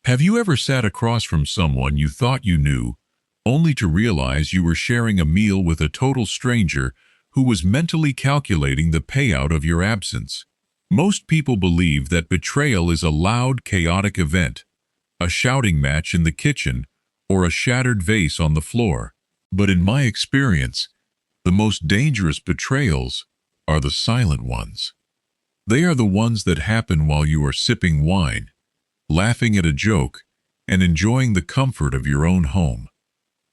Have you ever sat across from someone you thought you knew, only to realize you were sharing a meal with a total stranger who was mentally calculating the payout of your absence? Most people believe that betrayal is a loud, chaotic event, a shouting match in the kitchen, or a shattered vase on the floor. But in my experience, the most dangerous betrayals are the silent ones. They are the ones that happen while you are sipping wine, laughing at a joke, and enjoying the comfort of your own home.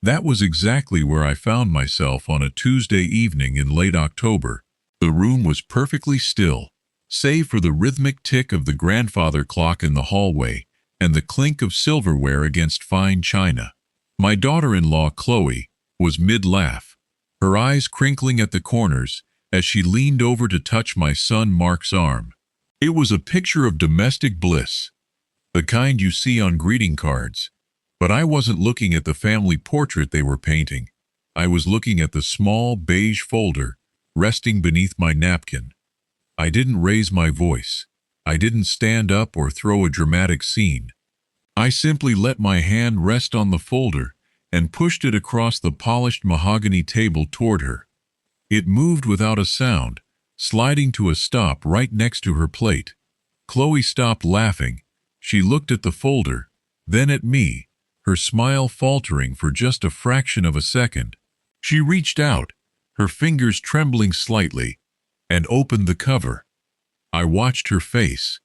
That was exactly where I found myself on a Tuesday evening in late October. The room was perfectly still, save for the rhythmic tick of the grandfather clock in the hallway and the clink of silverware against fine china. My daughter-in-law, Chloe, was mid-laugh, her eyes crinkling at the corners as she leaned over to touch my son Mark's arm. It was a picture of domestic bliss, the kind you see on greeting cards. But I wasn't looking at the family portrait they were painting. I was looking at the small beige folder resting beneath my napkin. I didn't raise my voice. I didn't stand up or throw a dramatic scene. I simply let my hand rest on the folder and pushed it across the polished mahogany table toward her. It moved without a sound, sliding to a stop right next to her plate. Chloe stopped laughing. She looked at the folder, then at me, her smile faltering for just a fraction of a second. She reached out, her fingers trembling slightly, and opened the cover. I watched her face,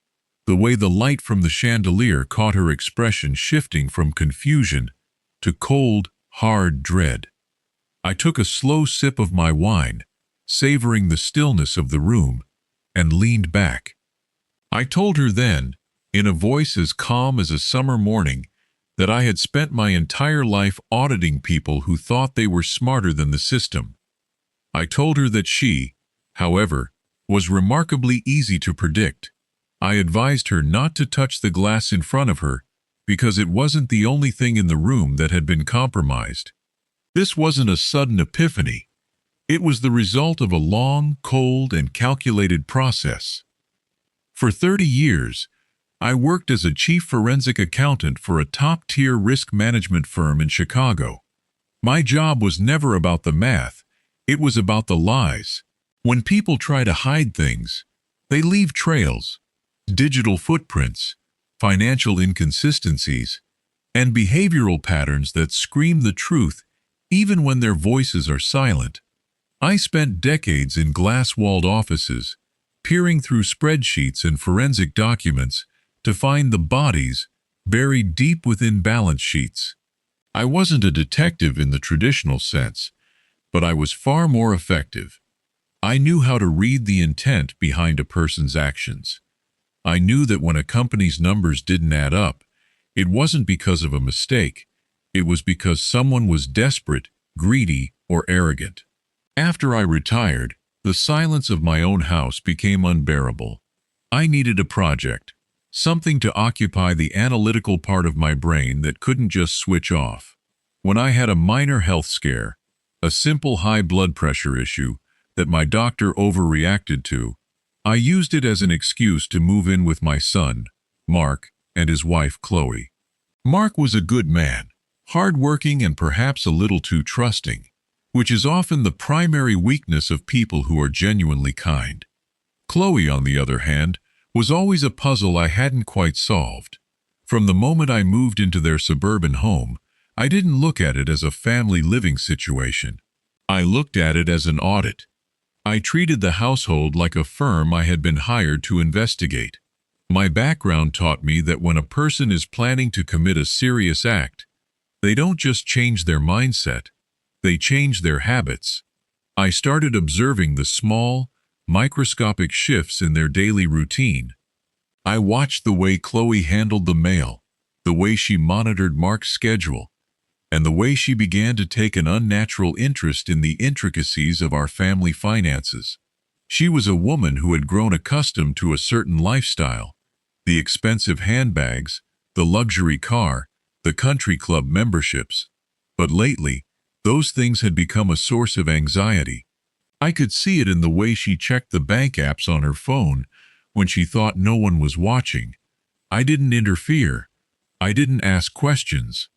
the way the light from the chandelier caught her expression shifting from confusion to cold, hard dread. I took a slow sip of my wine, savoring the stillness of the room, and leaned back. I told her then, in a voice as calm as a summer morning, that I had spent my entire life auditing people who thought they were smarter than the system. I told her that she, however, was remarkably easy to predict. I advised her not to touch the glass in front of her because it wasn't the only thing in the room that had been compromised. This wasn't a sudden epiphany. It was the result of a long, cold, and calculated process. For 30 years, I worked as a chief forensic accountant for a top-tier risk management firm in Chicago. My job was never about the math, it was about the lies. When people try to hide things, they leave trails, digital footprints, financial inconsistencies, and behavioral patterns that scream the truth even when their voices are silent. I spent decades in glass-walled offices, peering through spreadsheets and forensic documents to find the bodies buried deep within balance sheets. I wasn't a detective in the traditional sense, but I was far more effective. I knew how to read the intent behind a person's actions. I knew that when a company's numbers didn't add up, it wasn't because of a mistake. It was because someone was desperate, greedy, or arrogant. After I retired, the silence of my own house became unbearable. I needed a project, something to occupy the analytical part of my brain that couldn't just switch off. When I had a minor health scare, a simple high blood pressure issue that my doctor overreacted to, I used it as an excuse to move in with my son, Mark, and his wife, Chloe. Mark was a good man, hardworking and perhaps a little too trusting, which is often the primary weakness of people who are genuinely kind. Chloe, on the other hand, was always a puzzle I hadn't quite solved. From the moment I moved into their suburban home, I didn't look at it as a family living situation. I looked at it as an audit. I treated the household like a firm I had been hired to investigate. My background taught me that when a person is planning to commit a serious act, they don't just change their mindset, they change their habits. I started observing the small, microscopic shifts in their daily routine. I watched the way Chloe handled the mail, the way she monitored Mark's schedule, and the way she began to take an unnatural interest in the intricacies of our family finances. She was a woman who had grown accustomed to a certain lifestyle, the expensive handbags, the luxury car, the country club memberships. But lately, those things had become a source of anxiety. I could see it in the way she checked the bank apps on her phone when she thought no one was watching. I didn't interfere, I didn't ask questions.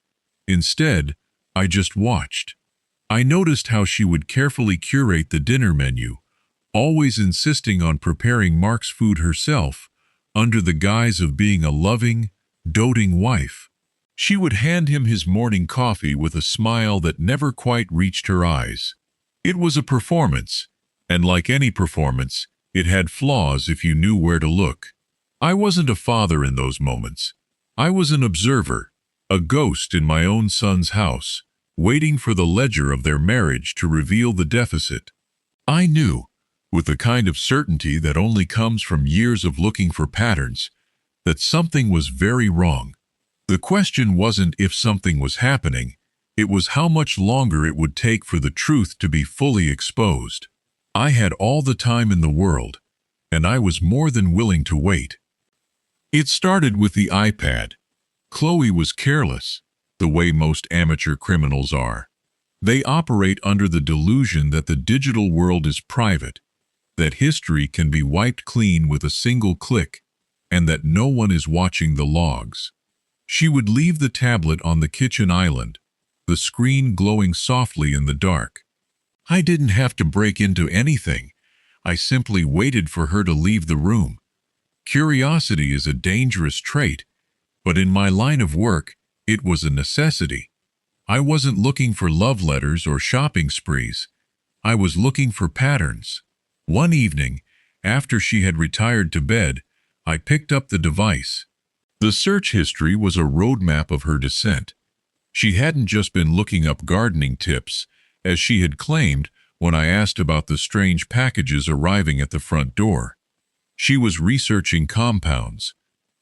Instead, I just watched. I noticed how she would carefully curate the dinner menu, always insisting on preparing Mark's food herself, under the guise of being a loving, doting wife. She would hand him his morning coffee with a smile that never quite reached her eyes. It was a performance, and like any performance, it had flaws if you knew where to look. I wasn't a father in those moments. I was an observer, a ghost in my own son's house, waiting for the ledger of their marriage to reveal the deficit. I knew, with the kind of certainty that only comes from years of looking for patterns, that something was very wrong. The question wasn't if something was happening, it was how much longer it would take for the truth to be fully exposed. I had all the time in the world, and I was more than willing to wait. It started with the iPad. Chloe was careless, the way most amateur criminals are. They operate under the delusion that the digital world is private, that history can be wiped clean with a single click, and that no one is watching the logs. She would leave the tablet on the kitchen island, the screen glowing softly in the dark. I didn't have to break into anything. I simply waited for her to leave the room. Curiosity is a dangerous trait, but in my line of work, it was a necessity. I wasn't looking for love letters or shopping sprees. I was looking for patterns. One evening, after she had retired to bed, I picked up the device. The search history was a roadmap of her descent. She hadn't just been looking up gardening tips, as she had claimed when I asked about the strange packages arriving at the front door. She was researching compounds,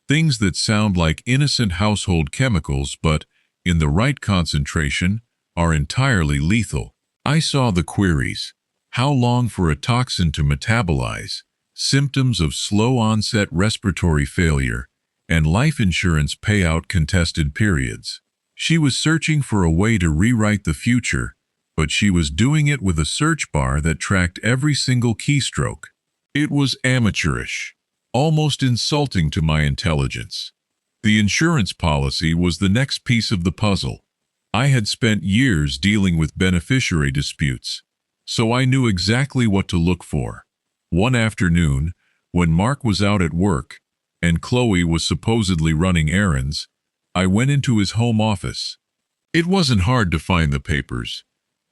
things that sound like innocent household chemicals but, in the right concentration, are entirely lethal. I saw the queries. How long for a toxin to metabolize, symptoms of slow-onset respiratory failure, and life insurance payout contested periods. She was searching for a way to rewrite the future, but she was doing it with a search bar that tracked every single keystroke. It was amateurish, almost insulting to my intelligence. The insurance policy was the next piece of the puzzle. I had spent years dealing with beneficiary disputes, so I knew exactly what to look for. One afternoon, when Mark was out at work, and Chloe was supposedly running errands, I went into his home office. It wasn't hard to find the papers.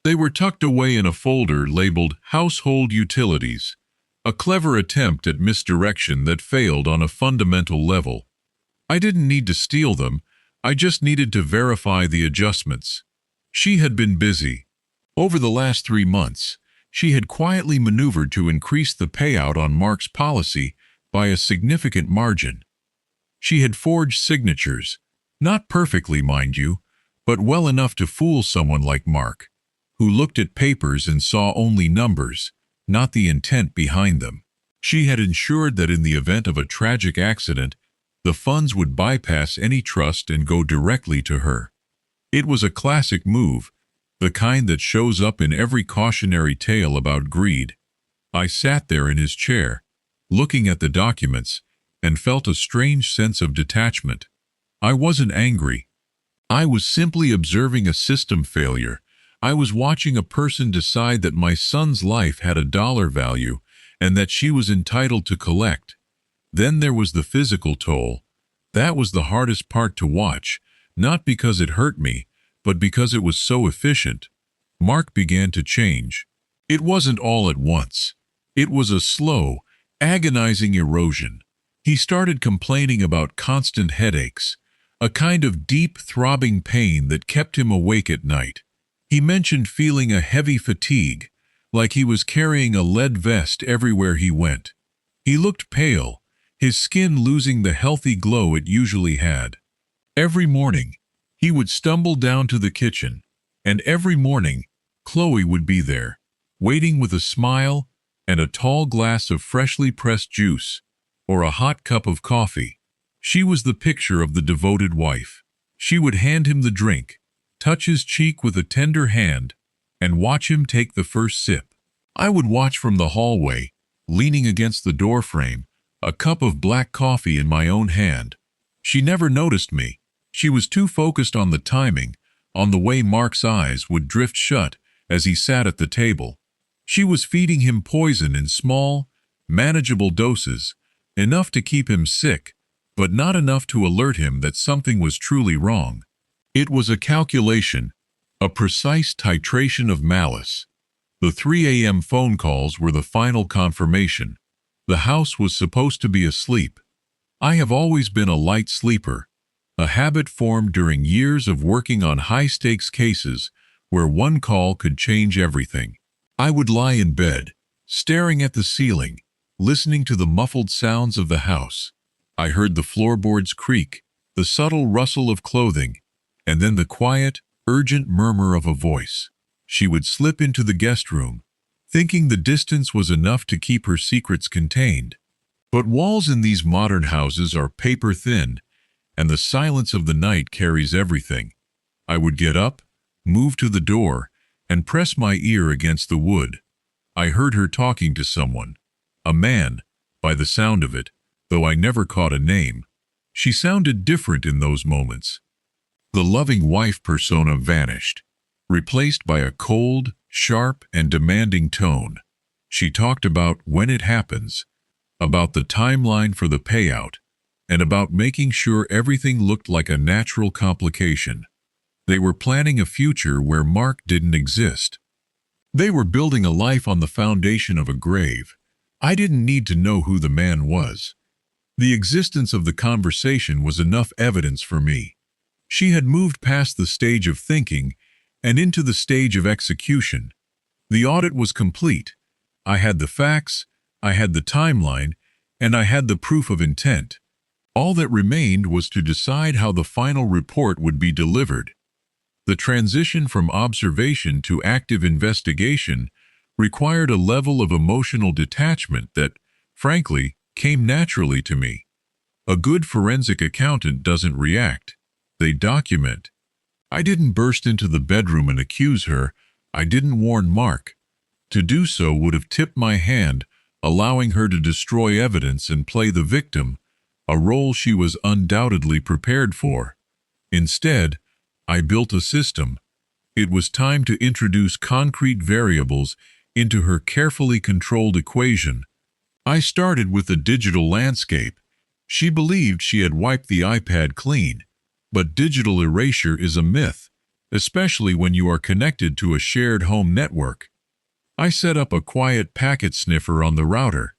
They were tucked away in a folder labeled Household Utilities, a clever attempt at misdirection that failed on a fundamental level. I didn't need to steal them, I just needed to verify the adjustments. She had been busy. Over the last 3 months, she had quietly maneuvered to increase the payout on Mark's policy by a significant margin. She had forged signatures, not perfectly, mind you, but well enough to fool someone like Mark, who looked at papers and saw only numbers, not the intent behind them. She had ensured that in the event of a tragic accident, the funds would bypass any trust and go directly to her. It was a classic move, the kind that shows up in every cautionary tale about greed. I sat there in his chair, looking at the documents, and felt a strange sense of detachment. I wasn't angry. I was simply observing a system failure. I was watching a person decide that my son's life had a dollar value and that she was entitled to collect. Then there was the physical toll. That was the hardest part to watch, not because it hurt me, but because it was so efficient. Mark began to change. It wasn't all at once. It was a slow, agonizing erosion. He started complaining about constant headaches, a kind of deep, throbbing pain that kept him awake at night. He mentioned feeling a heavy fatigue, like he was carrying a lead vest everywhere he went. He looked pale, his skin losing the healthy glow it usually had. Every morning, he would stumble down to the kitchen, and every morning, Chloe would be there, waiting with a smile and a tall glass of freshly pressed juice, or a hot cup of coffee. She was the picture of the devoted wife. She would hand him the drink, touch his cheek with a tender hand, and watch him take the first sip. I would watch from the hallway, leaning against the doorframe, a cup of black coffee in my own hand. She never noticed me. She was too focused on the timing, on the way Mark's eyes would drift shut as he sat at the table. She was feeding him poison in small, manageable doses, enough to keep him sick, but not enough to alert him that something was truly wrong. It was a calculation, a precise titration of malice. The 3 a.m. phone calls were the final confirmation. The house was supposed to be asleep. I have always been a light sleeper, a habit formed during years of working on high-stakes cases where one call could change everything. I would lie in bed, staring at the ceiling, listening to the muffled sounds of the house. I heard the floorboards creak, the subtle rustle of clothing, and then the quiet, urgent murmur of a voice. She would slip into the guest room, thinking the distance was enough to keep her secrets contained. But walls in these modern houses are paper-thin, and the silence of the night carries everything. I would get up, move to the door, and press my ear against the wood. I heard her talking to someone, a man, by the sound of it, though I never caught a name. She sounded different in those moments. The loving wife persona vanished, replaced by a cold, sharp, and demanding tone. She talked about when it happens, about the timeline for the payout, and about making sure everything looked like a natural complication. They were planning a future where Mark didn't exist. They were building a life on the foundation of a grave. I didn't need to know who the man was. The existence of the conversation was enough evidence for me. She had moved past the stage of thinking and into the stage of execution. The audit was complete. I had the facts, I had the timeline, and I had the proof of intent. All that remained was to decide how the final report would be delivered. The transition from observation to active investigation required a level of emotional detachment that, frankly, came naturally to me. A good forensic accountant doesn't react. They document. I didn't burst into the bedroom and accuse her. I didn't warn Mark. To do so would have tipped my hand, allowing her to destroy evidence and play the victim, a role she was undoubtedly prepared for. Instead, I built a system. It was time to introduce concrete variables into her carefully controlled equation. I started with the digital landscape. She believed she had wiped the iPad clean, but digital erasure is a myth, especially when you are connected to a shared home network. I set up a quiet packet sniffer on the router.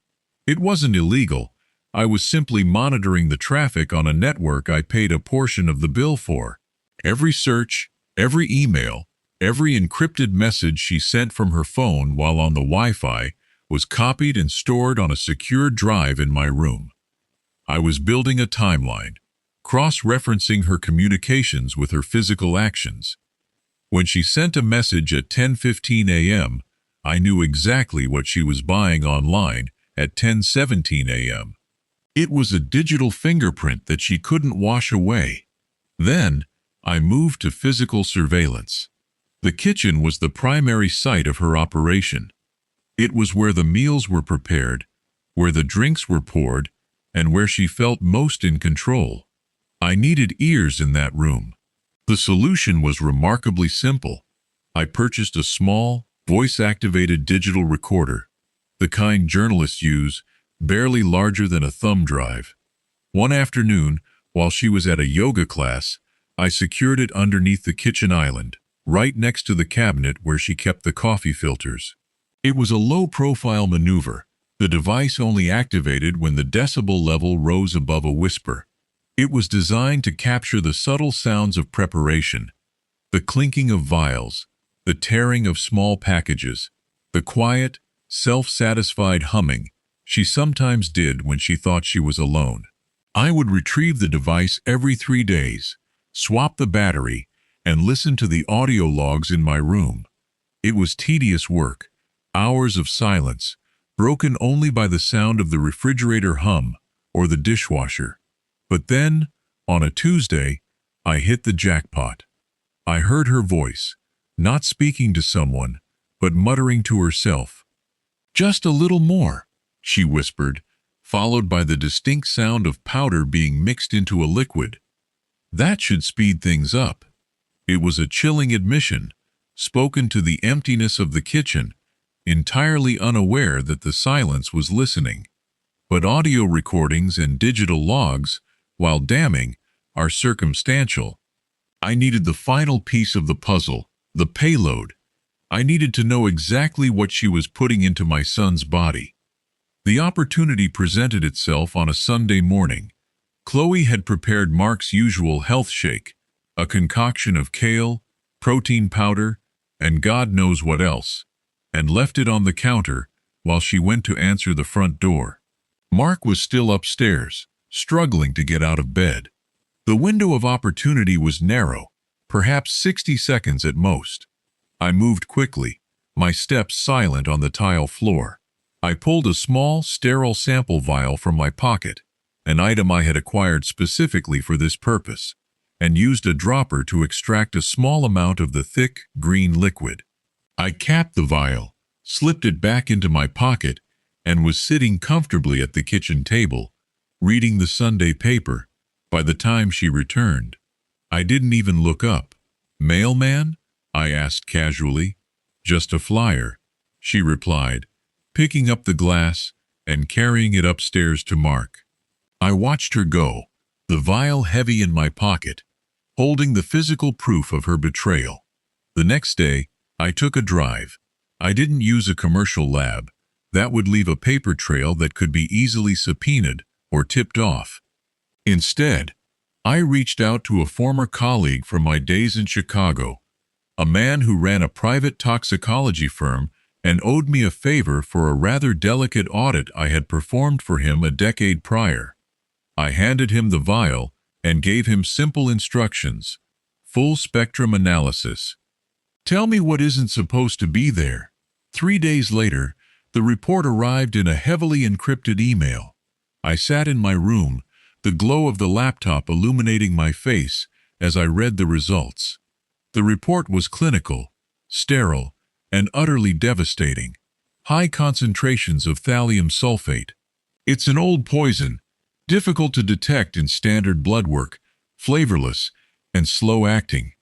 It wasn't illegal. I was simply monitoring the traffic on a network I paid a portion of the bill for. Every search, every email, every encrypted message she sent from her phone while on the Wi-Fi was copied and stored on a secure drive in my room. I was building a timeline, cross-referencing her communications with her physical actions. When she sent a message at 10:15 a.m., I knew exactly what she was buying online at 10:17 a.m. It was a digital fingerprint that she couldn't wash away. Then, I moved to physical surveillance. The kitchen was the primary site of her operation. It was where the meals were prepared, where the drinks were poured, and where she felt most in control. I needed ears in that room. The solution was remarkably simple. I purchased a small, voice-activated digital recorder, the kind journalists use, barely larger than a thumb drive. One afternoon, while she was at a yoga class, I secured it underneath the kitchen island, right next to the cabinet where she kept the coffee filters. It was a low-profile maneuver. The device only activated when the decibel level rose above a whisper. It was designed to capture the subtle sounds of preparation, the clinking of vials, the tearing of small packages, the quiet, self-satisfied humming she sometimes did when she thought she was alone. I would retrieve the device every 3 days, swap the battery, and listen to the audio logs in my room. It was tedious work, hours of silence, broken only by the sound of the refrigerator hum or the dishwasher. But then, on a Tuesday, I hit the jackpot. I heard her voice, not speaking to someone, but muttering to herself. "Just a little more," she whispered, followed by the distinct sound of powder being mixed into a liquid. That should speed things up. It was a chilling admission, spoken to the emptiness of the kitchen, entirely unaware that the silence was listening. But audio recordings and digital logs, while damning, are circumstantial. I needed the final piece of the puzzle, the payload. I needed to know exactly what she was putting into my son's body. The opportunity presented itself on a Sunday morning. Chloe had prepared Mark's usual health shake, a concoction of kale, protein powder, and God knows what else, and left it on the counter while she went to answer the front door. Mark was still upstairs, struggling to get out of bed. The window of opportunity was narrow, perhaps 60 seconds at most. I moved quickly, my steps silent on the tile floor. I pulled a small, sterile sample vial from my pocket, an item I had acquired specifically for this purpose, and used a dropper to extract a small amount of the thick, green liquid. I capped the vial, slipped it back into my pocket, and was sitting comfortably at the kitchen table, reading the Sunday paper, by the time she returned. I didn't even look up. "Mailman?" I asked casually. "Just a flyer," she replied, picking up the glass and carrying it upstairs to Mark. I watched her go, the vial heavy in my pocket, holding the physical proof of her betrayal. The next day, I took a drive. I didn't use a commercial lab. That would leave a paper trail that could be easily subpoenaed or tipped off. Instead, I reached out to a former colleague from my days in Chicago, a man who ran a private toxicology firm and owed me a favor for a rather delicate audit I had performed for him a decade prior. I handed him the vial and gave him simple instructions: full spectrum analysis. Tell me what isn't supposed to be there. 3 days later, the report arrived in a heavily encrypted email. I sat in my room, the glow of the laptop illuminating my face as I read the results. The report was clinical, sterile, and utterly devastating. High concentrations of thallium sulfate. It's an old poison, difficult to detect in standard blood work, flavorless, and slow-acting.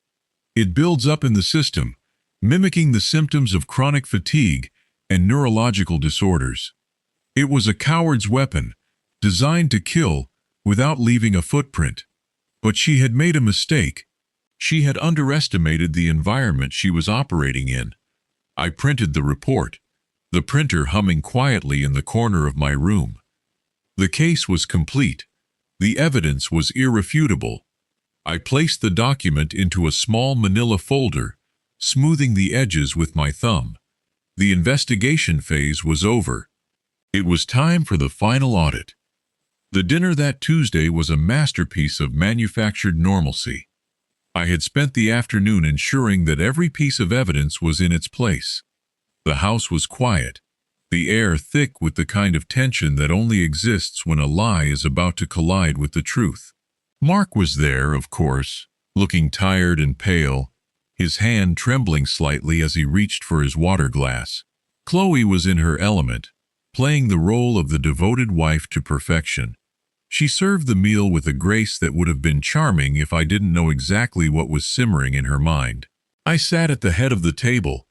It builds up in the system, mimicking the symptoms of chronic fatigue and neurological disorders. It was a coward's weapon, designed to kill without leaving a footprint. But she had made a mistake. She had underestimated the environment she was operating in. I printed the report, the printer humming quietly in the corner of my room. The case was complete. The evidence was irrefutable. I placed the document into a small manila folder, smoothing the edges with my thumb. The investigation phase was over. It was time for the final audit. The dinner that Tuesday was a masterpiece of manufactured normalcy. I had spent the afternoon ensuring that every piece of evidence was in its place. The house was quiet, the air thick with the kind of tension that only exists when a lie is about to collide with the truth. Mark was there, of course, looking tired and pale, his hand trembling slightly as he reached for his water glass. Chloe was in her element, playing the role of the devoted wife to perfection. She served the meal with a grace that would have been charming if I didn't know exactly what was simmering in her mind. I sat at the head of the table,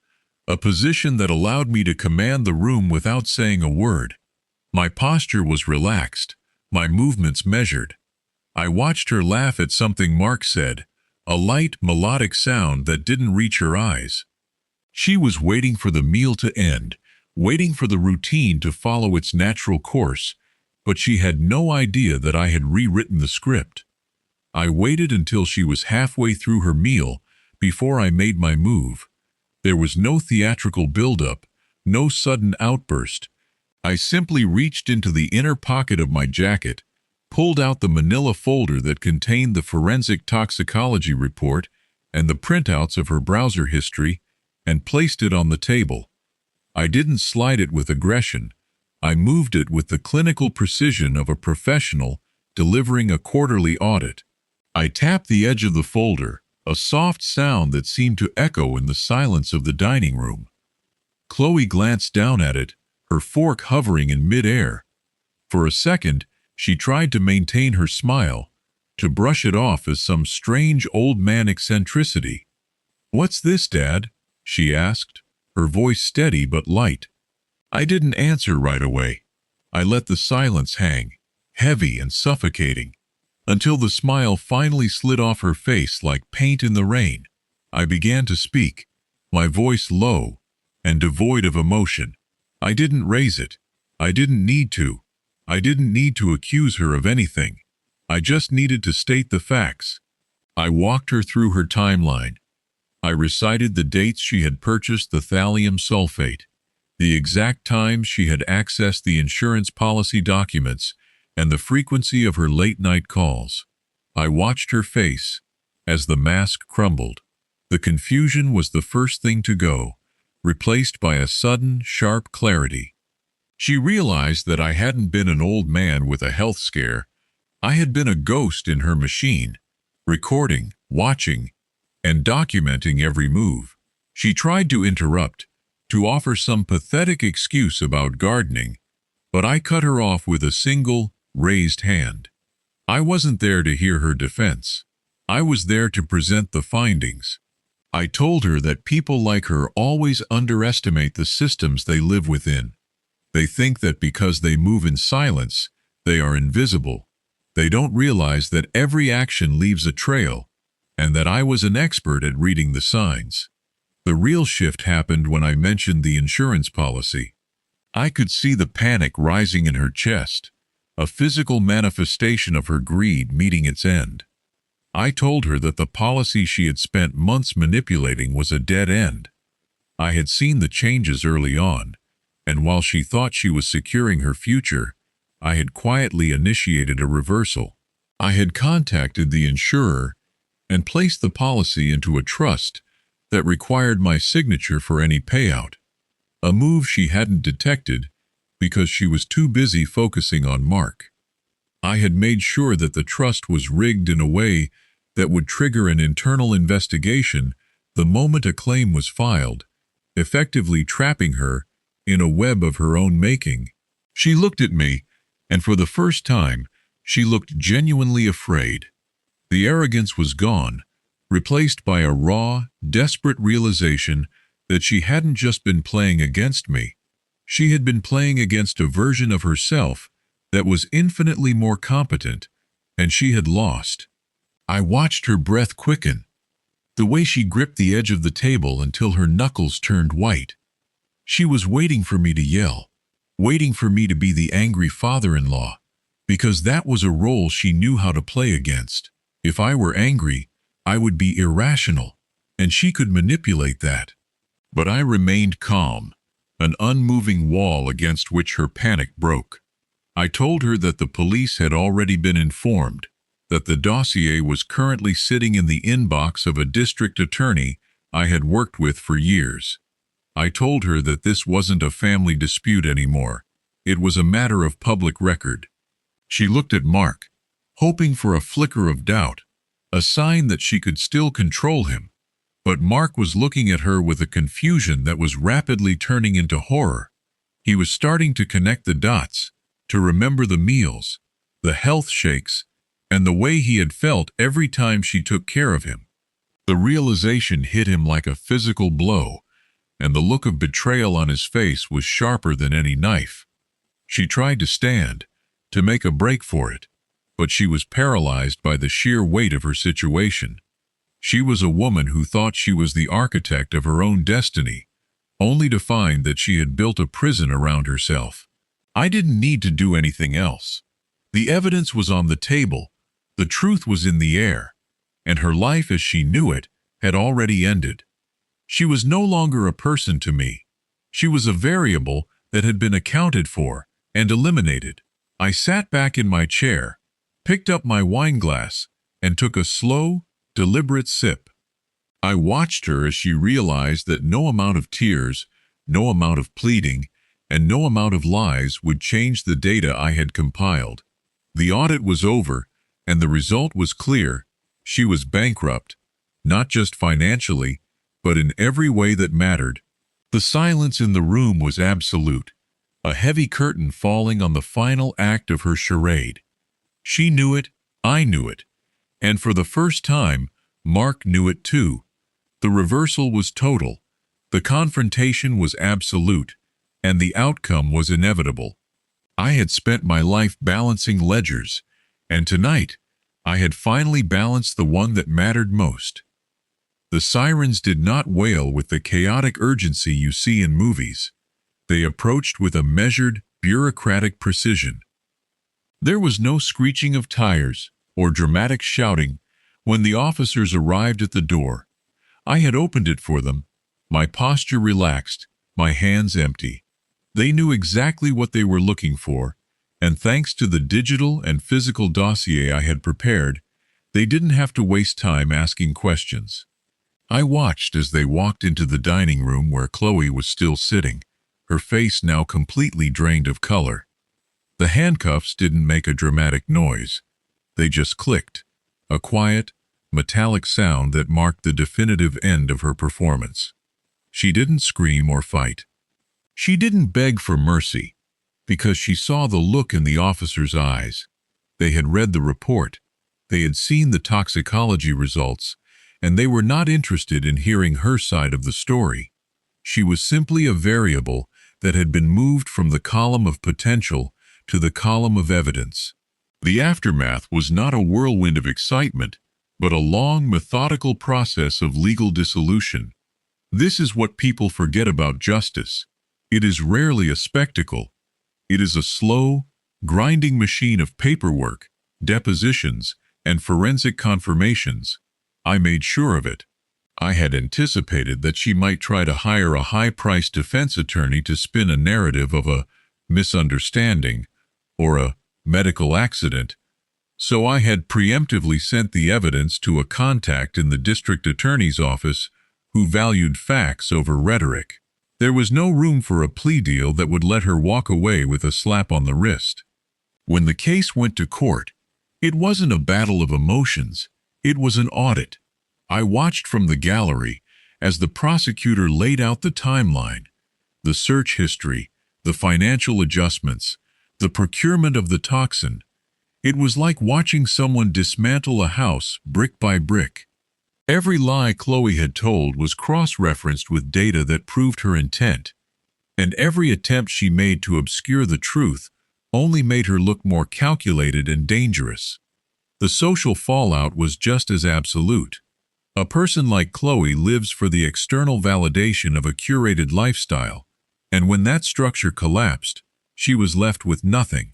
a position that allowed me to command the room without saying a word. My posture was relaxed, my movements measured. I watched her laugh at something Mark said, a light, melodic sound that didn't reach her eyes. She was waiting for the meal to end, waiting for the routine to follow its natural course, but she had no idea that I had rewritten the script. I waited until she was halfway through her meal before I made my move. There was no theatrical buildup, no sudden outburst. I simply reached into the inner pocket of my jacket, pulled out the manila folder that contained the forensic toxicology report and the printouts of her browser history, and placed it on the table. I didn't slide it with aggression. I moved it with the clinical precision of a professional delivering a quarterly audit. I tapped the edge of the folder, a soft sound that seemed to echo in the silence of the dining room. Chloe glanced down at it, her fork hovering in mid-air. For a second, she tried to maintain her smile, to brush it off as some strange old man eccentricity. "What's this, Dad?" she asked, her voice steady but light. I didn't answer right away. I let the silence hang, heavy and suffocating, until the smile finally slid off her face like paint in the rain. I began to speak, my voice low and devoid of emotion. I didn't raise it. I didn't need to. I didn't need to accuse her of anything. I just needed to state the facts. I walked her through her timeline. I recited the dates she had purchased the thallium sulfate, the exact times she had accessed the insurance policy documents, and the frequency of her late-night calls. I watched her face as the mask crumbled. The confusion was the first thing to go, replaced by a sudden, sharp clarity. She realized that I hadn't been an old man with a health scare. I had been a ghost in her machine, recording, watching, and documenting every move. She tried to interrupt, to offer some pathetic excuse about gardening, but I cut her off with a single, raised hand. I wasn't there to hear her defense. I was there to present the findings. I told her that people like her always underestimate the systems they live within. They think that because they move in silence, they are invisible. They don't realize that every action leaves a trail, and that I was an expert at reading the signs. The real shift happened when I mentioned the insurance policy. I could see the panic rising in her chest, a physical manifestation of her greed meeting its end. I told her that the policy she had spent months manipulating was a dead end. I had seen the changes early on, and while she thought she was securing her future, I had quietly initiated a reversal. I had contacted the insurer and placed the policy into a trust that required my signature for any payout, a move she hadn't detected because she was too busy focusing on Mark. I had made sure that the trust was rigged in a way that would trigger an internal investigation the moment a claim was filed, effectively trapping her in a web of her own making. She looked at me, and for the first time, she looked genuinely afraid. The arrogance was gone, replaced by a raw, desperate realization that she hadn't just been playing against me. She had been playing against a version of herself that was infinitely more competent, and she had lost. I watched her breath quicken, the way she gripped the edge of the table until her knuckles turned white. She was waiting for me to yell, waiting for me to be the angry father-in-law, because that was a role she knew how to play against. If I were angry, I would be irrational, and she could manipulate that. But I remained calm, an unmoving wall against which her panic broke. I told her that the police had already been informed, that the dossier was currently sitting in the inbox of a district attorney I had worked with for years. I told her that this wasn't a family dispute anymore. It was a matter of public record. She looked at Mark, hoping for a flicker of doubt, a sign that she could still control him. But Mark was looking at her with a confusion that was rapidly turning into horror. He was starting to connect the dots, to remember the meals, the health shakes, and the way he had felt every time she took care of him. The realization hit him like a physical blow, and the look of betrayal on his face was sharper than any knife. She tried to stand, to make a break for it, but she was paralyzed by the sheer weight of her situation. She was a woman who thought she was the architect of her own destiny, only to find that she had built a prison around herself. I didn't need to do anything else. The evidence was on the table, the truth was in the air, and her life as she knew it had already ended. She was no longer a person to me. She was a variable that had been accounted for and eliminated. I sat back in my chair, picked up my wine glass, and took a slow, deliberate sip. I watched her as she realized that no amount of tears, no amount of pleading, and no amount of lies would change the data I had compiled. The audit was over, and the result was clear. She was bankrupt, not just financially, but in every way that mattered. The silence in the room was absolute, a heavy curtain falling on the final act of her charade. She knew it, I knew it, And for the first time, Mark knew it too. The reversal was total. The confrontation was absolute, and the outcome was inevitable. I had spent my life balancing ledgers, and tonight, I had finally balanced the one that mattered most. The sirens did not wail with the chaotic urgency you see in movies. They approached with a measured, bureaucratic precision. There was no screeching of tires or dramatic shouting when the officers arrived at the door. I had opened it for them, my posture relaxed, my hands empty. They knew exactly what they were looking for, and thanks to the digital and physical dossier I had prepared, they didn't have to waste time asking questions. I watched as they walked into the dining room where Chloe was still sitting, her face now completely drained of color. The handcuffs didn't make a dramatic noise. They just clicked, a quiet, metallic sound that marked the definitive end of her performance. She didn't scream or fight. She didn't beg for mercy, because she saw the look in the officer's eyes. They had read the report, they had seen the toxicology results, and they were not interested in hearing her side of the story. She was simply a variable that had been moved from the column of potential to the column of evidence. The aftermath was not a whirlwind of excitement, but a long, methodical process of legal dissolution. This is what people forget about justice. It is rarely a spectacle. It is a slow, grinding machine of paperwork, depositions, and forensic confirmations. I made sure of it. I had anticipated that she might try to hire a high-priced defense attorney to spin a narrative of a misunderstanding or a medical accident, so I had preemptively sent the evidence to a contact in the district attorney's office who valued facts over rhetoric. There was no room for a plea deal that would let her walk away with a slap on the wrist. When the case went to court, it wasn't a battle of emotions, it was an audit. I watched from the gallery as the prosecutor laid out the timeline, the search history, the financial adjustments, the procurement of the toxin. It was like watching someone dismantle a house brick by brick. Every lie Chloe had told was cross-referenced with data that proved her intent, and every attempt she made to obscure the truth only made her look more calculated and dangerous. The social fallout was just as absolute. A person like Chloe lives for the external validation of a curated lifestyle, and when that structure collapsed, she was left with nothing.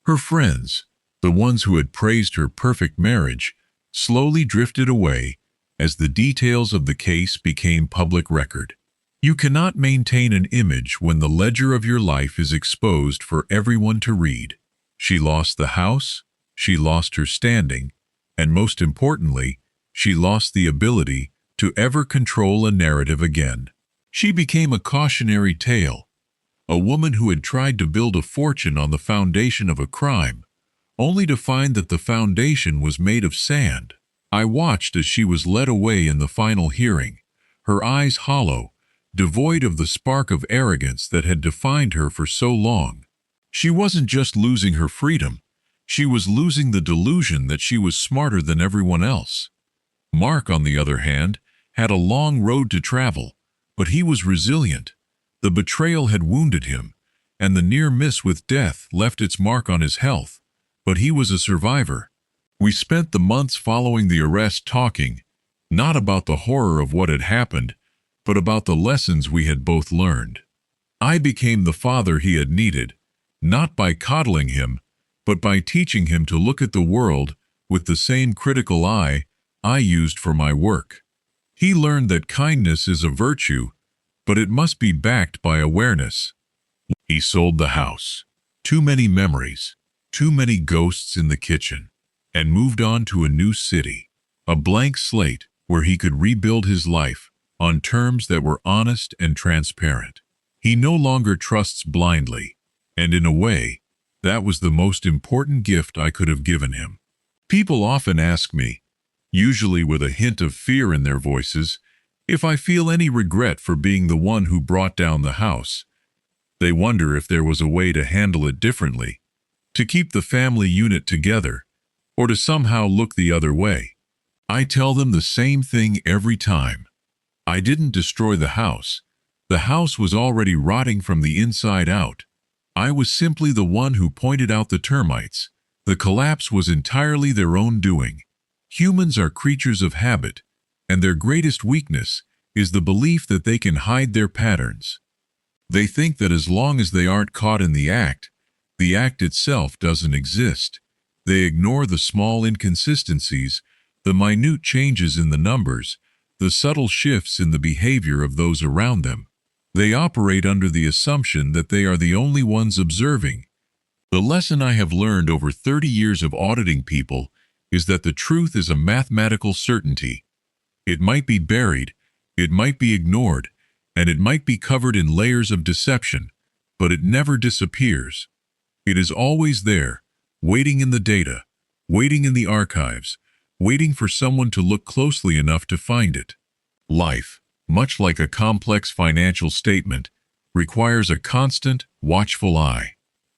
Her friends, the ones who had praised her perfect marriage, slowly drifted away as the details of the case became public record. You cannot maintain an image when the ledger of your life is exposed for everyone to read. She lost the house, she lost her standing, and most importantly, she lost the ability to ever control a narrative again. She became a cautionary tale, a woman who had tried to build a fortune on the foundation of a crime, only to find that the foundation was made of sand. I watched as she was led away in the final hearing, her eyes hollow, devoid of the spark of arrogance that had defined her for so long. She wasn't just losing her freedom, she was losing the delusion that she was smarter than everyone else. Mark, on the other hand, had a long road to travel, but he was resilient. The betrayal had wounded him, and the near miss with death left its mark on his health, but he was a survivor. We spent the months following the arrest talking, not about the horror of what had happened, but about the lessons we had both learned. I became the father he had needed, not by coddling him, but by teaching him to look at the world with the same critical eye I used for my work. He learned that kindness is a virtue, but it must be backed by awareness. He sold the house, too many memories, too many ghosts in the kitchen, and moved on to a new city, a blank slate where he could rebuild his life on terms that were honest and transparent. He no longer trusts blindly, and in a way, that was the most important gift I could have given him. People often ask me, usually with a hint of fear in their voices, if I feel any regret for being the one who brought down the house. They wonder if there was a way to handle it differently, to keep the family unit together, or to somehow look the other way. I tell them the same thing every time. I didn't destroy the house. The house was already rotting from the inside out. I was simply the one who pointed out the termites. The collapse was entirely their own doing. Humans are creatures of habit, and their greatest weakness is the belief that they can hide their patterns. They think that as long as they aren't caught in the act itself doesn't exist. They ignore the small inconsistencies, the minute changes in the numbers, the subtle shifts in the behavior of those around them. They operate under the assumption that they are the only ones observing. The lesson I have learned over 30 years of auditing people is that the truth is a mathematical certainty. It might be buried, it might be ignored, and it might be covered in layers of deception, but it never disappears. It is always there, waiting in the data, waiting in the archives, waiting for someone to look closely enough to find it. Life, much like a complex financial statement, requires a constant, watchful eye.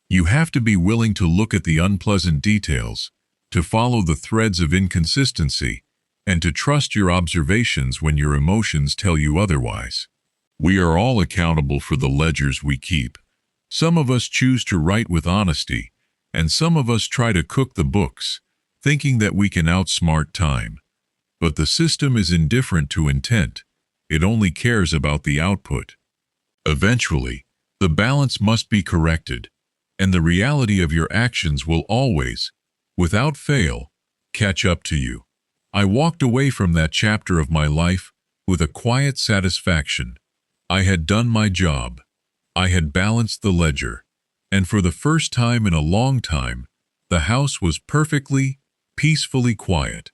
You have to be willing to look at the unpleasant details, to follow the threads of inconsistency, and to trust your observations when your emotions tell you otherwise. We are all accountable for the ledgers we keep. Some of us choose to write with honesty, and some of us try to cook the books, thinking that we can outsmart time. But the system is indifferent to intent. It only cares about the output. Eventually, the balance must be corrected, and the reality of your actions will always, without fail, catch up to you. I walked away from that chapter of my life with a quiet satisfaction. I had done my job. I had balanced the ledger, and for the first time in a long time, the house was perfectly, peacefully quiet.